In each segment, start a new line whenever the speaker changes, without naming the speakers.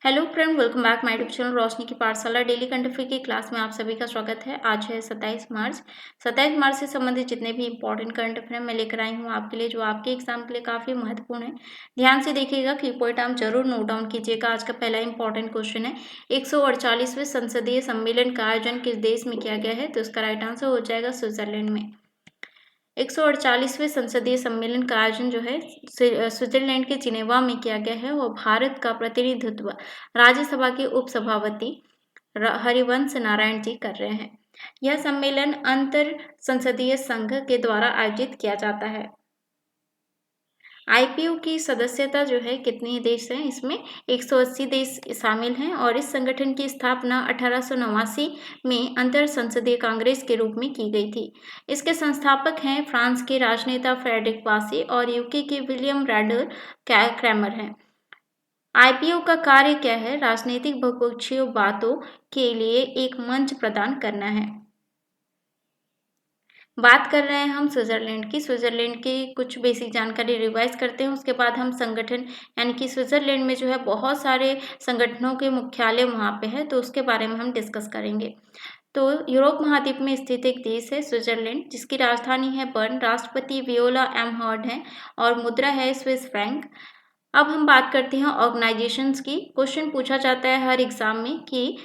Hello friend, welcome back my YouTube channel Roshni की Pathshala. Daily current affair की class में आप सभी का स्वागत है। आज है 27 मार्च। 27 मार्च से संबंधित जितने भी इंपॉर्टेंट करंट अफेयर मैं लेकर आई हूँ आपके लिए, जो आपके एग्जाम के लिए काफ़ी महत्वपूर्ण है। ध्यान से देखिएगा, की पॉइंट आप जरूर नोट डाउन कीजिएगा। आज का पहला इंपॉर्टेंट क्वेश्चन है, 148वें संसदीय सम्मेलन का आयोजन किस देश में किया गया है? तो इसका राइट आंसर हो जाएगा स्विट्जरलैंड में। 148वें संसदीय सम्मेलन का आयोजन जो है स्विट्जरलैंड के जिनेवा में किया गया है और भारत का प्रतिनिधित्व राज्यसभा के उपसभापति हरिवंश नारायण जी कर रहे हैं। यह सम्मेलन अंतर संसदीय संघ के द्वारा आयोजित किया जाता है। आईपीओ की सदस्यता जो है कितने देश हैं? इसमें 180 देश शामिल हैं और इस संगठन की स्थापना 1889 में अंतर संसदीय कांग्रेस के रूप में की गई थी। इसके संस्थापक हैं फ्रांस के राजनेता फ्रेडरिक वासी और यूके के विलियम रैंडल क्रैमर हैं। आईपीओ का कार्य क्या है? राजनीतिक बहुपक्षीय बातों के लिए एक मंच प्रदान करना है। बात कर रहे हैं हम स्विट्जरलैंड की। स्विट्जरलैंड की कुछ बेसिक जानकारी रिवाइज करते हैं, उसके बाद हम संगठन यानी कि स्विट्जरलैंड में जो है बहुत सारे संगठनों के मुख्यालय वहाँ पे है, तो उसके बारे में हम डिस्कस करेंगे। तो यूरोप महाद्वीप में स्थित एक देश है स्विट्जरलैंड, जिसकी राजधानी है बर्न। राष्ट्रपति वियोला एम हर्ड हैं और मुद्रा है स्विस फ्रैंक। अब हम बात करते हैं ऑर्गेनाइजेशंस की। क्वेश्चन पूछा जाता है हर एग्जाम में कि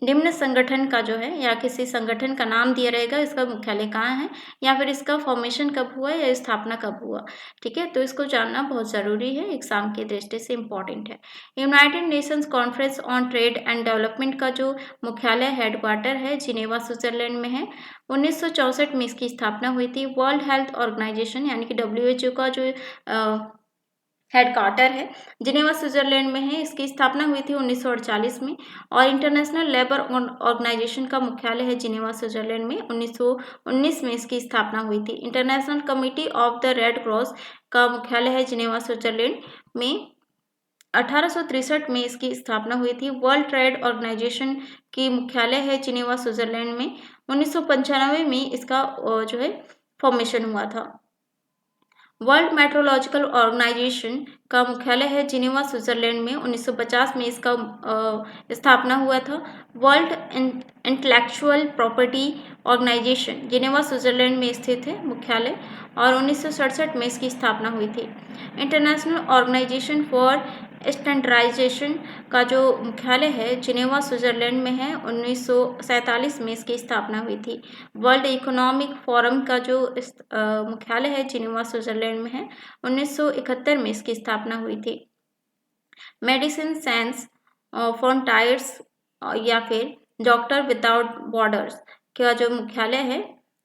निम्न संगठन का जो है या किसी संगठन का नाम दिया रहेगा, इसका मुख्यालय कहाँ है या फिर इसका फॉर्मेशन कब हुआ या स्थापना कब हुआ। ठीक है, तो इसको जानना बहुत ज़रूरी है, एग्जाम की दृष्टि से इम्पोर्टेंट है। United Nations conference on trade and development का जो मुख्यालय हेडक्वार्टर है जिनेवा स्विट्जरलैंड में है। 1964 में इसकी स्थापना हुई थी। वर्ल्ड हेल्थ ऑर्गेनाइजेशन यानी कि WHO का जो हेडक्वार्टर है जिनेवा स्विट्जरलैंड में है। इसकी स्थापना हुई थी 1948 में। और इंटरनेशनल लेबर ऑर्गेनाइजेशन का मुख्यालय है जिनेवा स्विट्जरलैंड में। 1919 में इसकी स्थापना हुई थी। International committee of the red cross का मुख्यालय है जिनेवा स्विट्जरलैंड में। 1863 में इसकी स्थापना हुई थी। वर्ल्ड ट्रेड ऑर्गेनाइजेशन की मुख्यालय है जिनेवा स्विट्जरलैंड में। 1995 में इसका जो है फॉर्मेशन हुआ था। वर्ल्ड मेट्रोलॉजिकल ऑर्गेनाइजेशन का मुख्यालय है जिनेवा स्विट्जरलैंड में। 1950 में इसका स्थापना हुआ था। World Intellectual Property Organization Geneva Switzerland में स्थित है मुख्यालय और 1967 में इसकी स्थापना हुई थी। इंटरनेशनल ऑर्गेनाइजेशन फॉर स्टैंडर्डाइजेशन का जो मुख्यालय है जिनेवा स्विट्जरलैंड में है। 1947 में इसकी स्थापना हुई थी। वर्ल्ड इकोनॉमिक फोरम का जो मुख्यालय है जिनेवा स्विट्जरलैंड में है। 1971 में इसकी स्थापना हुई थी। मेडिसिन साइंस फ्रंटियर्स या फिर डॉक्टर विदाउट बॉर्डर्स का जो मुख्यालय है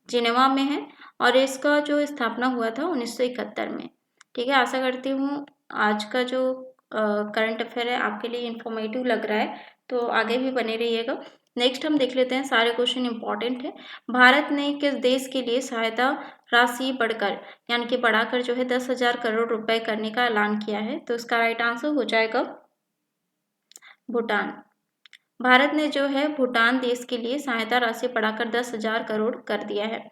जिनेवा में है और इसका जो स्थापना हुआ था 1971 में। ठीक है, आशा करती हूँ आज का जो करंट अफेयर है आपके लिए इंफॉर्मेटिव लग रहा है, तो आगे भी बने रहिएगा। नेक्स्ट हम देख लेते हैं, सारे क्वेश्चन इंपॉर्टेंट है। भारत ने किस देश के लिए सहायता राशि बढ़कर यानी कि बढ़ाकर जो है 10,000 करोड़ रुपए करने का ऐलान किया है? तो इसका राइट आंसर हो जाएगा भूटान। भारत ने जो है भूटान देश के लिए सहायता राशि बढ़ाकर 10,000 करोड़ कर दिया है।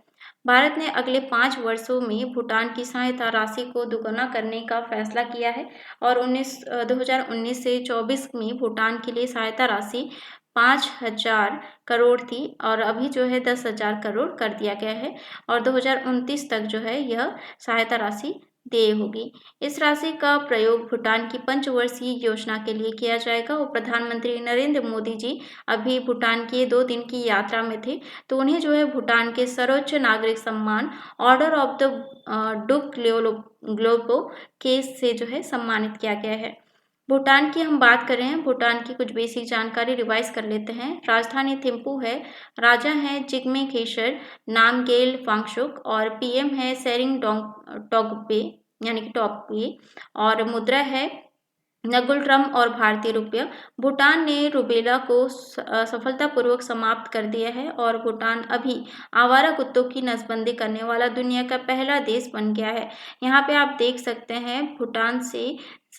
भारत ने अगले 5 वर्षों में भूटान की सहायता राशि को दुगना करने का फैसला किया है और 2019 से 24 में भूटान के लिए सहायता राशि 5,000 करोड़ थी और अभी जो है 10,000 करोड़ कर दिया गया है और 2029 तक जो है यह सहायता राशि देय होगी। इस राशि का प्रयोग भूटान की पंचवर्षीय योजना के लिए किया जाएगा और प्रधानमंत्री नरेंद्र मोदी जी अभी भूटान की 2 दिन की यात्रा में थे, तो उन्हें जो है भूटान के सर्वोच्च नागरिक सम्मान order of the duke Globo case से जो है सम्मानित किया गया है। भूटान की हम बात कर रहे हैं, भूटान की कुछ बेसिक जानकारी रिवाइज कर लेते हैं। राजधानी थिम्पू है, राजा हैं जिग्मे खेसर नामगेल वांगचुक और पीएम है सेरिंग टोब्गे यानी कि टोब्गे और मुद्रा है नगुलट्रम और भारतीय रुपया। भूटान ने रुबेला को सफलतापूर्वक समाप्त कर दिया है और भूटान अभी आवारा कुत्तों की नसबंदी करने वाला दुनिया का पहला देश बन गया है। यहाँ पे आप देख सकते हैं भूटान से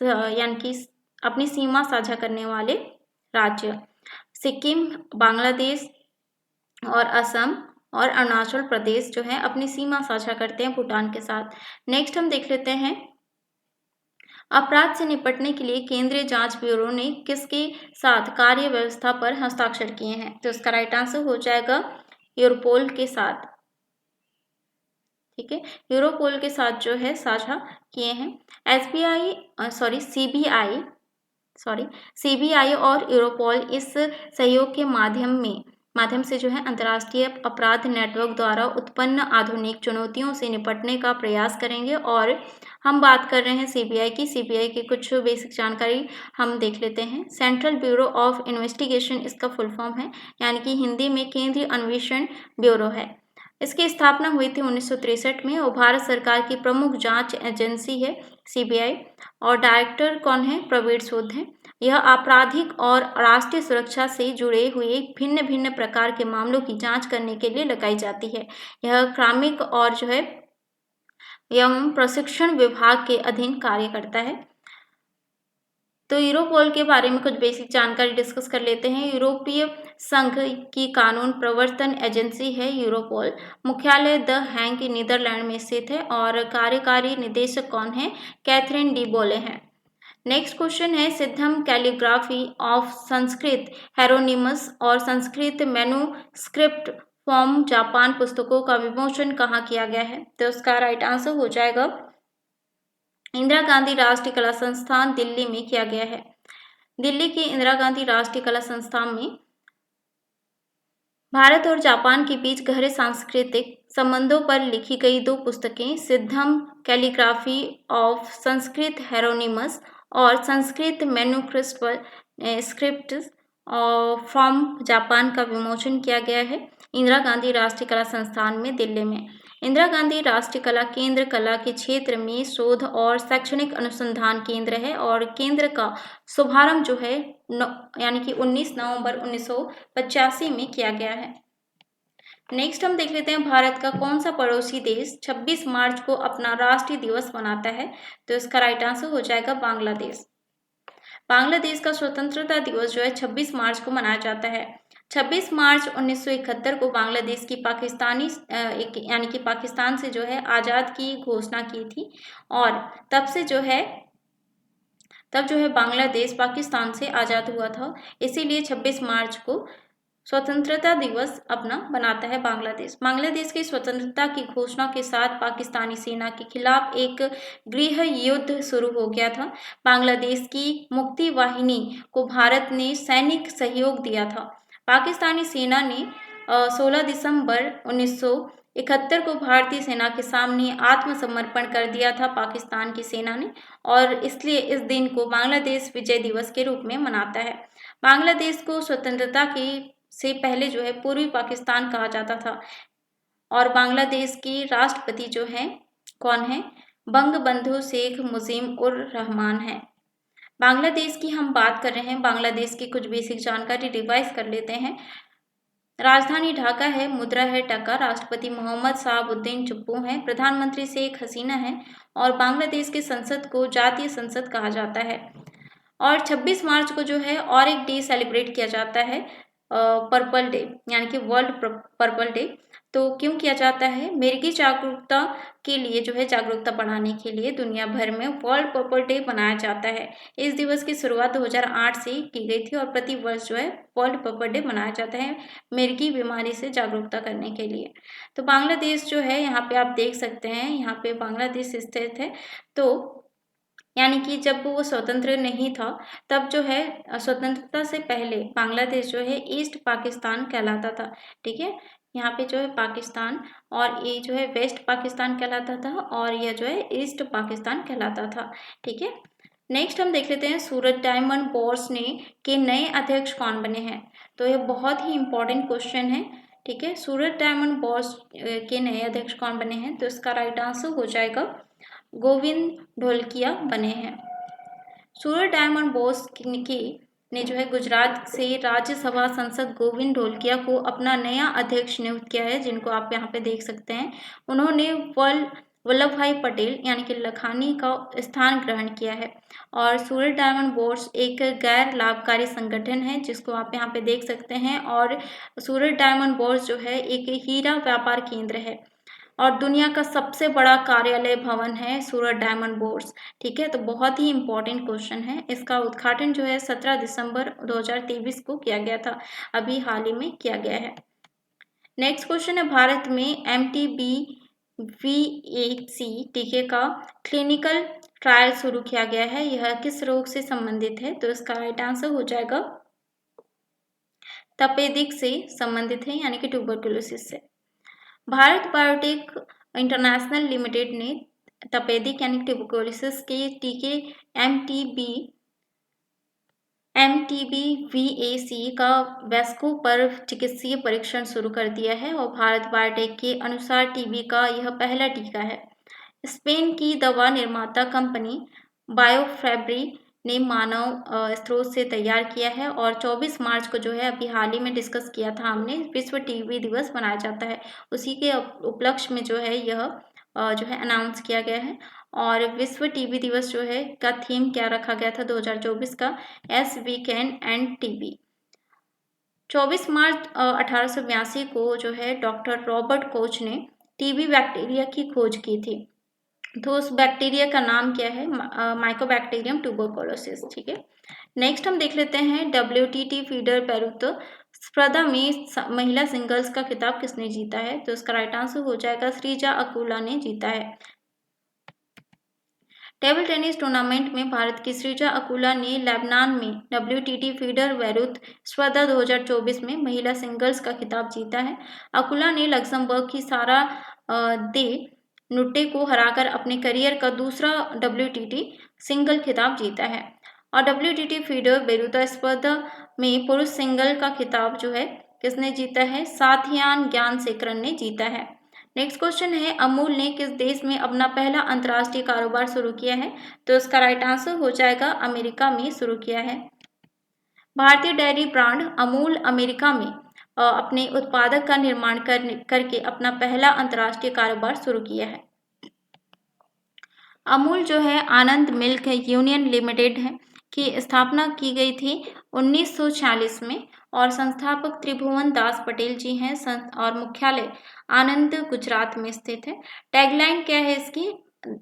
यानी कि अपनी सीमा साझा करने वाले राज्य सिक्किम, बांग्लादेश और असम और अरुणाचल प्रदेश जो है अपनी सीमा साझा करते हैं भूटान के साथ। नेक्स्ट हम देख लेते हैं अपराध से निपटने के लिए केंद्रीय जांच ब्यूरो ने किसके साथ कार्य व्यवस्था पर हस्ताक्षर किए हैं? तो इसका राइट आंसर हो जाएगा यूरोपोल के साथ। ठीक है, यूरोपोल के साथ जो है साझा किए हैं। सीबीआई और यूरोपोल इस सहयोग के माध्यम से जो है अंतर्राष्ट्रीय अपराध नेटवर्क द्वारा उत्पन्न आधुनिक चुनौतियों से निपटने का प्रयास करेंगे। और हम बात कर रहे हैं सीबीआई की कुछ बेसिक जानकारी हम देख लेते हैं। सेंट्रल ब्यूरो ऑफ इन्वेस्टिगेशन इसका फुल फॉर्म है, यानी कि हिंदी में केंद्रीय अन्वेषण ब्यूरो है। इसकी स्थापना हुई थी 1963 में और भारत सरकार की प्रमुख जांच एजेंसी है सीबीआई। और डायरेक्टर कौन है? प्रवीण सूद हैं। यह आपराधिक और राष्ट्रीय सुरक्षा से जुड़े हुए भिन्न भिन्न प्रकार के मामलों की जांच करने के लिए लगाई जाती है। यह क्रामिक और जो है एवं प्रशिक्षण विभाग के अधीन कार्य करता है। तो यूरोपोल के बारे में कुछ बेसिक जानकारी डिस्कस कर लेते हैं। यूरोपीय संघ की कानून प्रवर्तन एजेंसी है यूरोपोल। मुख्यालय द हैग नीदरलैंड में स्थित है और कार्यकारी निदेशक कौन है? कैथरीन डी बोले हैं। नेक्स्ट क्वेश्चन है, सिद्धम कैलीग्राफी ऑफ संस्कृत हेरोनिमस और संस्कृत मैन्युस्क्रिप्ट फॉर्म जापान पुस्तकों का विमोचन कहाँ किया गया है? तो उसका राइट आंसर हो जाएगा इंदिरा गांधी राष्ट्रीय कला संस्थान दिल्ली में किया गया है। दिल्ली के इंदिरा गांधी राष्ट्रीय कला संस्थान में भारत और जापान के बीच गहरे सांस्कृतिक संबंधों पर लिखी गई 2 पुस्तकें सिद्धम कैलीग्राफी ऑफ संस्कृत हेरोनिमस और संस्कृत मैन्युस्क्रिप्ट फ्रॉम जापान का विमोचन किया गया है इंदिरा गांधी राष्ट्रीय कला संस्थान में दिल्ली में। इंदिरा गांधी राष्ट्रीय कला केंद्र कला के क्षेत्र में शोध और शैक्षणिक अनुसंधान केंद्र है और केंद्र का शुभारंभ जो है यानी कि 19 नवंबर 1985 में किया गया है। नेक्स्ट हम देख लेते हैं, भारत का कौन सा पड़ोसी देश 26 मार्च को अपना राष्ट्रीय दिवस मनाता है? तो इसका राइट आंसर हो जाएगा बांग्लादेश। बांग्लादेश का स्वतंत्रता दिवस जो है 26 मार्च को मनाया जाता है। 26 मार्च 1971 को बांग्लादेश की यानी कि पाकिस्तान से जो है आज़ाद की घोषणा की थी और तब जो है बांग्लादेश पाकिस्तान से आज़ाद हुआ था। इसीलिए 26 मार्च को स्वतंत्रता दिवस अपना बनाता है बांग्लादेश। बांग्लादेश की स्वतंत्रता की घोषणा के साथ पाकिस्तानी सेना के खिलाफ एक गृह युद्ध शुरू हो गया था। बांग्लादेश की मुक्ति वाहिनी को भारत ने सैनिक सहयोग दिया था। पाकिस्तानी सेना ने 16 दिसंबर 1971 को भारतीय सेना के सामने आत्मसमर्पण कर दिया था पाकिस्तान की सेना ने, और इसलिए इस दिन को बांग्लादेश विजय दिवस के रूप में मनाता है। बांग्लादेश को स्वतंत्रता से पहले जो है पूर्वी पाकिस्तान कहा जाता था और बांग्लादेश की राष्ट्रपति जो है कौन है? बंगबंधु शेख मुजीब उर रहमान है। बांग्लादेश की हम बात कर रहे हैं, बांग्लादेश की कुछ बेसिक जानकारी रिवाइज कर लेते हैं। राजधानी ढाका है, मुद्रा है टका, राष्ट्रपति मोहम्मद शहाबुद्दीन चुप्पू हैं, प्रधानमंत्री शेख हसीना है और बांग्लादेश की संसद को जातीय संसद कहा जाता है। और 26 मार्च को जो है और एक डे सेलिब्रेट किया जाता है, पर्पल डे, यानी कि वर्ल्ड पर्पल डे। तो क्यों किया जाता है? मिर्गी जागरूकता के लिए जो है जागरूकता बढ़ाने के लिए दुनिया भर में वर्ल्ड पर्पल डे मनाया जाता है। इस दिवस की शुरुआत 2008 से की गई थी और प्रति वर्ष जो है वर्ल्ड पर्पल डे मनाया जाता है मिर्गी बीमारी से जागरूकता करने के लिए। तो बांग्लादेश जो है यहाँ पे आप देख सकते हैं, यहाँ पे बांग्लादेश स्थित है। तो यानी कि जब वो स्वतंत्र नहीं था तब जो है स्वतंत्रता से पहले बांग्लादेश जो है ईस्ट पाकिस्तान कहलाता था। ठीक है, यहाँ पे जो है पाकिस्तान और ये जो है वेस्ट पाकिस्तान कहलाता था और यह जो है ईस्ट पाकिस्तान कहलाता था। ठीक है, नेक्स्ट हम देख लेते हैं, सूरज डायमंड बोर्स के नए अध्यक्ष कौन बने हैं? तो ये बहुत ही इंपॉर्टेंट क्वेश्चन है। ठीक है, सूरज डायमंड बोर्स के नए अध्यक्ष कौन बने हैं? तो इसका राइट आंसर हो जाएगा गोविंद ढोलकिया बने हैं। सूरज डायमंड बोस ने जो है गुजरात से राज्यसभा सांसद गोविंद ढोलकिया को अपना नया अध्यक्ष नियुक्त किया है, जिनको आप यहाँ पे देख सकते हैं। उन्होंने वल्लभ भाई पटेल यानी कि लखानी का स्थान ग्रहण किया है। और सूरज डायमंड बोर्स एक गैर लाभकारी संगठन है, जिसको आप यहाँ पे देख सकते हैं। और सूरज डायमंड बोर्स जो है एक हीरा व्यापार केंद्र है। और दुनिया का सबसे बड़ा कार्यालय भवन है सूरत डायमंड बोर्ड्स। ठीक है, तो बहुत ही इंपॉर्टेंट क्वेश्चन है। इसका उद्घाटन जो है 17 दिसंबर 2023 को किया गया था, अभी हाल ही में किया गया है। नेक्स्ट क्वेश्चन है, भारत में MTBVAC टीके का क्लिनिकल ट्रायल शुरू किया गया है, यह किस रोग से संबंधित है? तो इसका राइट आंसर हो जाएगा तपेदिक से संबंधित है, यानी कि ट्यूबरकुलोसिस से। भारत बायोटेक इंटरनेशनल लिमिटेड ने तपेदिक यानी ट्यूबरकुलोसिस के टीके MTBVAC का वैस्को पर चिकित्सीय परीक्षण शुरू कर दिया है और भारत बायोटेक के अनुसार टीबी का यह पहला टीका है। स्पेन की दवा निर्माता कंपनी बायोफैब्री ने मानव स्रोत से तैयार किया है और 24 मार्च को जो है अभी हाल ही में डिस्कस किया था हमने, विश्व टीबी दिवस मनाया जाता है, उसी के उपलक्ष्य में जो है यह जो है अनाउंस किया गया है। और विश्व टीबी दिवस जो है का थीम क्या रखा गया था 2024 का? S V can end TB. 24 मार्च 1882 को जो है डॉक्टर रॉबर्ट कोच ने टीबी बैक्टीरिया की खोज की थी। तो उस बैक्टीरिया का नाम क्या है? Mycobacterium tuberculosis. ठीक है, नेक्स्ट हम देख लेते हैं WTT फीडर पेरूत स्पर्धा में महिला सिंगल्स का खिताब किसने जीता है? तो इसका राइट आंसर हो जाएगा श्रीजा अकुला ने जीता है। टेबल टेनिस टूर्नामेंट में भारत की श्रीजा अकुला ने लेबनान में WTT फीडर पेरूत स्पर्धा 2024 में महिला सिंगल्स का खिताब जीता है। अकुला ने लक्समबर्ग की सारा दे नुट्टे को हराकर अपने करियर का दूसरा WTT सिंगल खिताब जीता है। और WTT फीडर बेरूता स्पर्धा में पुरुष सिंगल का खिताब जो है किसने जीता है? साथियान ज्ञानशेखरन ने जीता है। नेक्स्ट क्वेश्चन है, अमूल ने किस देश में अपना पहला अंतर्राष्ट्रीय कारोबार शुरू किया है? तो इसका राइट आंसर हो जाएगा अमेरिका में शुरू किया है। भारतीय डेयरी ब्रांड अमूल अमेरिका में अपने उत्पादक का निर्माण करके अपना पहला अंतर्राष्ट्रीय कारोबार शुरू किया है। अमूल जो है आनंद मिल्क यूनियन लिमिटेड है की स्थापना की गई थी 1946 में और संस्थापक त्रिभुवन दास पटेल जी हैं और मुख्यालय आनंद गुजरात में स्थित है। टैगलाइन क्या है इसकी?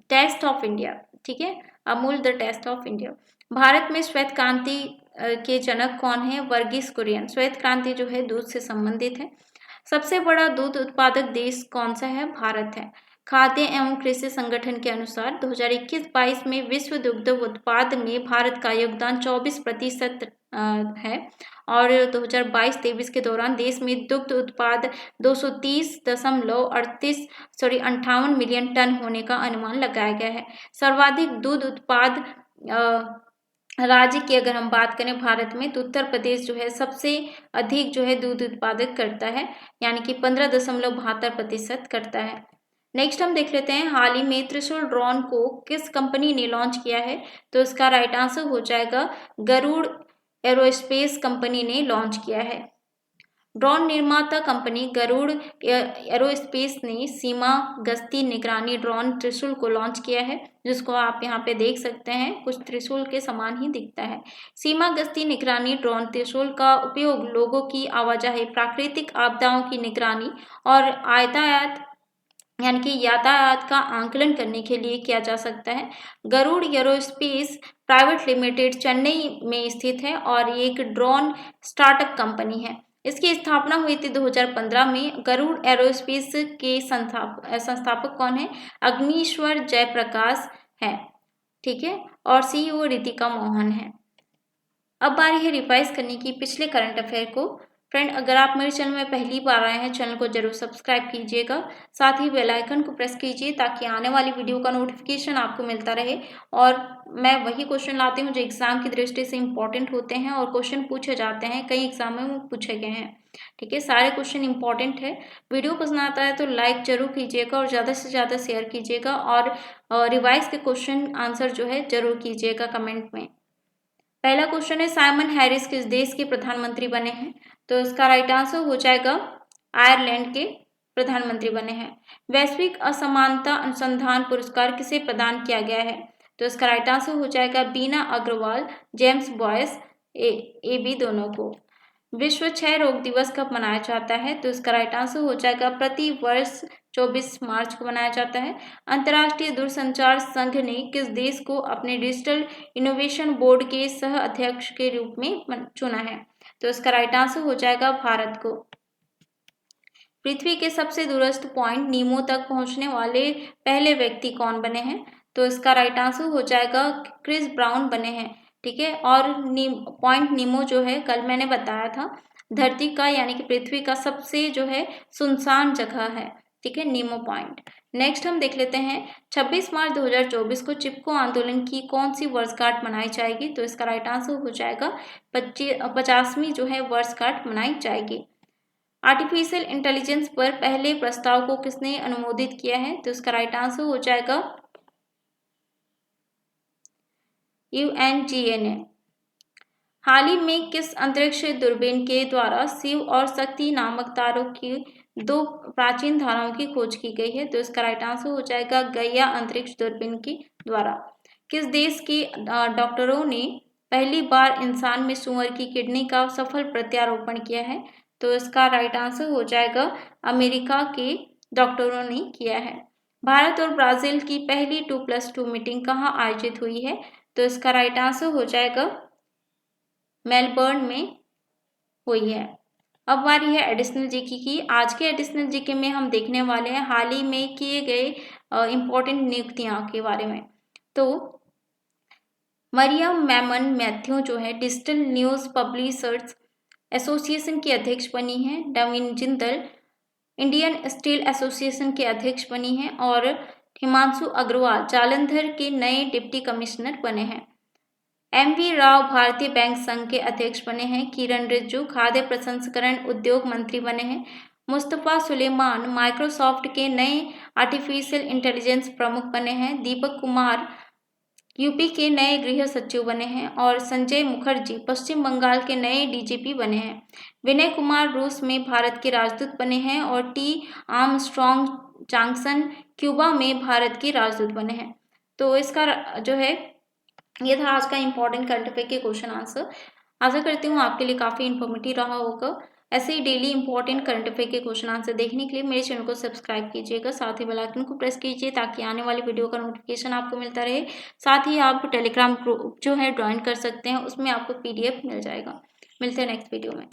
Taste of India. ठीक है, Amul the taste of India. Bharat में श्वेत क्रांति के जनक कौन है? वर्गीस कुरियन। श्वेत क्रांति जो है दूध से संबंधित है। सबसे बड़ा दूध उत्पादक देश कौन सा है? भारत है। खाद्य एवं कृषि संगठन के अनुसार 2021-22 में विश्व दुग्ध उत्पाद में भारत का योगदान 24% है और 2022-23 के दौरान देश में दुग्ध उत्पाद 230.58 मिलियन टन होने का अनुमान लगाया गया है। सर्वाधिक दूध उत्पाद राज्य की अगर हम बात करें भारत में, तो उत्तर प्रदेश जो है सबसे अधिक जो है दूध उत्पादक करता है, यानी कि 15.72% करता है। नेक्स्ट हम देख लेते हैं, हाल ही में त्रिशूल ड्रोन को किस कंपनी ने लॉन्च किया है? तो इसका राइट आंसर हो जाएगा गरुड़ एरोस्पेस कंपनी ने लॉन्च किया है। ड्रोन निर्माता कंपनी गरुड़ एरोस्पेस ने सीमा गश्ती निगरानी ड्रोन त्रिशूल को लॉन्च किया है, जिसको आप यहाँ पे देख सकते हैं, कुछ त्रिशूल के समान ही दिखता है। सीमा गश्ती निगरानी ड्रोन त्रिशूल का उपयोग लोगों की आवाजाही, प्राकृतिक आपदाओं की निगरानी और यातायात यानी कि यातायात का आंकलन करने के लिए किया जा सकता है। Garuda aerospace private limited Chennai में स्थित है और ये एक ड्रोन स्टार्टअप कंपनी है। इसकी स्थापना हुई थी 2015 में। गरुड़ एरोस्पेस के संस्थापक कौन है? अग्निश्वर जयप्रकाश है। ठीक है, और CEO रितिका मोहन है। अब बारी है रिवाइज करने की पिछले करंट अफेयर को। फ्रेंड, अगर आप मेरे चैनल में पहली बार आए हैं, चैनल को जरूर सब्सक्राइब कीजिएगा, साथ ही बेल आइकन को प्रेस कीजिए ताकि आने वाली वीडियो का नोटिफिकेशन आपको मिलता रहे। और मैं वही क्वेश्चन लाती हूँ जो एग्जाम की दृष्टि से इंपॉर्टेंट होते हैं और क्वेश्चन पूछे जाते हैं, कई एग्जाम में पूछे गए हैं। ठीक है, सारे क्वेश्चन इंपॉर्टेंट है। वीडियो पसंद आता है तो लाइक जरूर कीजिएगा और ज़्यादा से ज़्यादा शेयर कीजिएगा और रिवाइज के क्वेश्चन आंसर जो है जरूर कीजिएगा कमेंट में। पहला क्वेश्चन है, साइमन हैरिस किस देश के प्रधानमंत्री बने हैं? तो इसका राइट आंसर हो जाएगा आयरलैंड के प्रधानमंत्री बने हैं। वैश्विक असमानता अनुसंधान पुरस्कार किसे प्रदान किया गया है? तो इसका राइट आंसर हो जाएगा बीना अग्रवाल, जेम्स बॉयस, AB दोनों को। विश्व क्षय रोग दिवस कब मनाया जाता है? तो इसका राइट आंसर हो जाएगा प्रति वर्ष 24 मार्च को मनाया जाता है। अंतर्राष्ट्रीय दूरसंचार संघ ने किस देश को अपने डिजिटल इनोवेशन बोर्ड के सह अध्यक्ष के रूप में चुना है? तो इसका राइट आंसर हो जाएगा भारत को। पृथ्वी के सबसे दूरस्थ पॉइंट नीमो तक पहुंचने वाले पहले व्यक्ति कौन बने हैं? तो इसका राइट आंसर हो जाएगा क्रिस ब्राउन बने हैं। ठीक है, और पॉइंट नीमो जो है कल मैंने बताया था धरती का यानी कि पृथ्वी का सबसे जो है सुनसान जगह है। ठीक है, नीमो पॉइंट। नेक्स्ट हम देख लेते हैं 26 मार्च 2024 को चिपको आंदोलन की कौन सी वर्षगांठ मनाई जाएगी? तो इसका राइट आंसर हो जाएगा 50वीं जो है वर्षगांठ मनाई जाएगी। आर्टिफिशियल इंटेलिजेंस पर पहले प्रस्ताव को किसने अनुमोदित किया है? तो इसका राइट आंसर हो जाएगा UNGA ने। हाल ही में किस अंतरिक्ष दूरबीन के द्वारा शिव और शक्ति नामक तारों की 2 प्राचीन धाराओं की खोज की गई है? तो इसका राइट आंसर हो जाएगा गैया अंतरिक्ष दूरबीन के द्वारा। किस देश के डॉक्टरों ने पहली बार इंसान में सूअर की किडनी का सफल प्रत्यारोपण किया है? तो इसका राइट आंसर हो जाएगा अमेरिका के डॉक्टरों ने किया है। भारत और ब्राजील की पहली 2+2 मीटिंग कहाँ आयोजित हुई है? तो इसका राइट आंसर हो जाएगा मेलबर्न में हुई है। अब बारी है एडिशनल जीके की। आज के एडिशनल जीके में हम देखने वाले हैं हाल ही में किए गए इम्पोर्टेंट नियुक्तियां के बारे में। तो मरियम मेमन मैथ्यू जो है डिजिटल न्यूज़ पब्लिशर्स एसोसिएशन की अध्यक्ष बनी है। डविन जिंदल इंडियन स्टील एसोसिएशन के अध्यक्ष बनी है और हिमांशु अग्रवाल जालंधर के नए डिप्टी कमिश्नर बने हैं। MV राव भारतीय बैंक संघ के अध्यक्ष बने हैं। किरण रिजिजू खाद्य प्रसंस्करण उद्योग मंत्री बने हैं। मुस्तफा सुलेमान माइक्रोसॉफ्ट के नए आर्टिफिशियल इंटेलिजेंस प्रमुख बने हैं। दीपक कुमार यूपी के नए गृह सचिव बने हैं और संजय मुखर्जी पश्चिम बंगाल के नए DGP बने हैं। विनय कुमार रूस में भारत के राजदूत बने हैं और T आर्मस्ट्रॉन्ग जॉनसन क्यूबा में भारत के राजदूत बने हैं। तो इसका जो है ये था आज का इम्पोर्टेंट करंट अफेयर के क्वेश्चन आंसर। आशा करती हूँ आपके लिए काफ़ी इन्फॉर्मेटिव रहा होगा। ऐसे ही डेली इंपॉर्टेंट करंट अफेयर के क्वेश्चन आंसर देखने के लिए मेरे चैनल को सब्सक्राइब कीजिएगा, साथ ही बेल आइकन को प्रेस कीजिए ताकि आने वाली वीडियो का नोटिफिकेशन आपको मिलता रहे। साथ ही आप टेलीग्राम ग्रुप जो है ज्वाइन कर सकते हैं, उसमें आपको PDF मिल जाएगा। मिलते हैं नेक्स्ट वीडियो में।